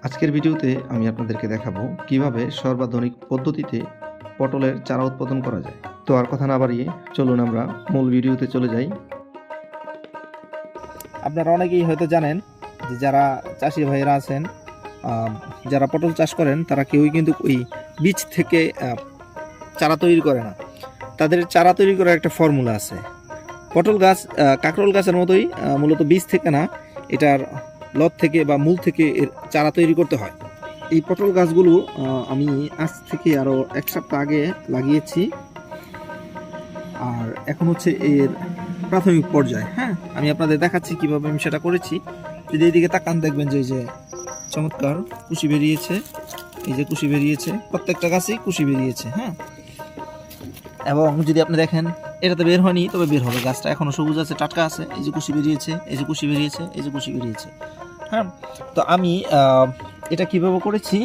আজকের ভিডিওতে আমি আপনাদেরকে দেখাবো কিভাবে সর্বাধুনিক পদ্ধতিতে পটলের চারা উৎপাদন করা যায়। তো আর কথা না বাড়িয়ে চলুন আমরা মূল ভিডিওতে চলে যাই। আপনারা অনেকেই হয়তো জানেন যে যারা চাষি ভাইয়েরা আছেন, যারা পটল চাষ করেন, তারা কেউই কিন্তু ওই বীজ থেকে চারা তৈরি করে না। তাদের চারা তৈরি করার একটা ফর্মুলা আছে। পটল গাছ কাঁকরোল গাছের মতোই মূলত বীজ থেকে না, এটার লত থেকে বা মূল থেকে এর চারা তৈরি করতে হয়। এই পটল গাছগুলো আমি আজ থেকে আরও এক সপ্তাহ আগে লাগিয়েছি, আর এখন হচ্ছে এর প্রাথমিক পর্যায়ে। হ্যাঁ, আমি আপনাদের দেখাচ্ছি কিভাবে আমি সেটা করেছি। যদি এইদিকে তাকান, দেখবেন যে এই যে চমৎকার কুশি বেরিয়েছে, এই যে কুশি বেরিয়েছে, প্রত্যেকটা গাছেই কুশি বেরিয়েছে। হ্যাঁ, এবং যদি আপনি দেখেন এটাতে বের হয়নি, তবে বের হবে। গাছটা এখনো সবুজ আছে, টাটকা আছে। এই যে কুশি বেরিয়েছে, এই যে কুশি বেরিয়েছে, এই যে কুশি বেরিয়েছে। হ্যাঁ, তো আমি এটা কিভাবে করেছি,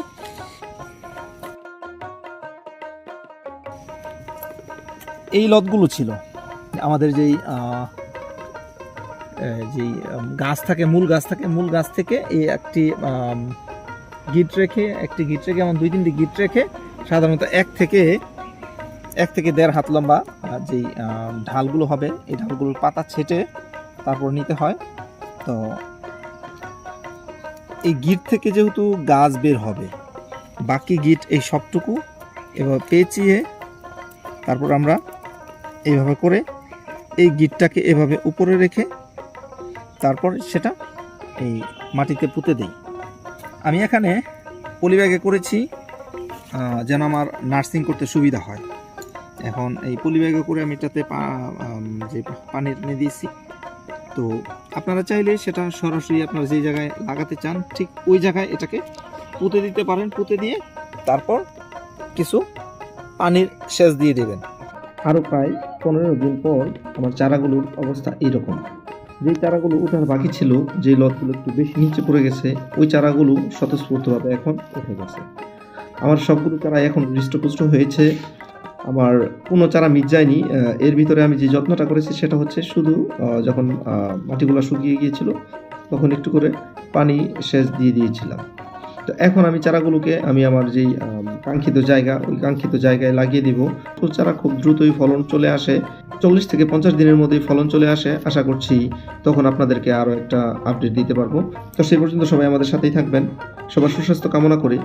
এই লতগুলো ছিল আমাদের যেই গাছ থাকে, মূল গাছ থেকে এই একটি গিট রেখে এমন 2-3টি গিট রেখে সাধারণত এক থেকে 1.5 হাত লম্বা যেই ঢালগুলো হবে, এই ঢালগুলোর পাতা ছেটে তারপর নিতে হয়। তো এই গিট থেকে যেহেতু গাছ বের হবে, বাকি গিট এই সবটুকু এভাবে পেঁচিয়ে তারপর আমরা এইভাবে করে এই গিটটাকে এভাবে উপরে রেখে তারপর সেটা এই মাটিতে পুঁতে দেই। আমি এখানে পলিব্যাগে করেছি যেন আমার নার্সিং করতে সুবিধা হয়। এখন এই পলিব্যাগে করে আমি এটাতে যে পানি এনে দিয়েছি। তো আপনারা চাইলে সেটা সরাসরি আপনারা যে জায়গায় লাগাতে চান ঠিক ওই জায়গায় এটাকে পুঁতে দিতে পারেন। পুঁতে দিয়ে তারপর কিছু পানির সেচ দিয়ে দেবেন। আরও প্রায় 15 দিন পর আমার চারাগুলোর অবস্থা এইরকম। যেই চারাগুলো উঠার বাকি ছিল, যে লতগুলো একটু বেশি নিচে পড়ে গেছে, ওই চারাগুলো স্বতঃস্ফূর্তভাবে এখন উঠে গেছে। আমার সবগুলো চারা এখন হৃষ্টপুষ্ট হয়েছে। আমার কোনো চারা মিট যায়নি। এর ভিতরে আমি যে যত্নটা করেছি সেটা হচ্ছে শুধু যখন মাটিগুলো শুকিয়ে গিয়েছিল তখন একটু করে পানি সেচ দিয়ে দিয়েছিলাম। তো এখন আমি চারাগুলোকে আমি আমার যেই কাঙ্ক্ষিত জায়গা, ওই কাঙ্ক্ষিত জায়গায় লাগিয়ে দিব। তো চারা খুব দ্রুতই ফলন চলে আসে, 40 থেকে 50 দিনের মধ্যেই ফলন চলে আসে। আশা করছি তখন আপনাদেরকে আরও একটা আপডেট দিতে পারবো। তো সেই পর্যন্ত সবাই আমাদের সাথেই থাকবেন। সবার সুস্বাস্থ্য কামনা করি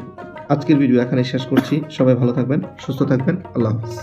আজকের ভিডিও এখানেই শেষ করছি। সবাই ভালো থাকবেন, সুস্থ থাকবেন। আল্লাহ হাফেজ।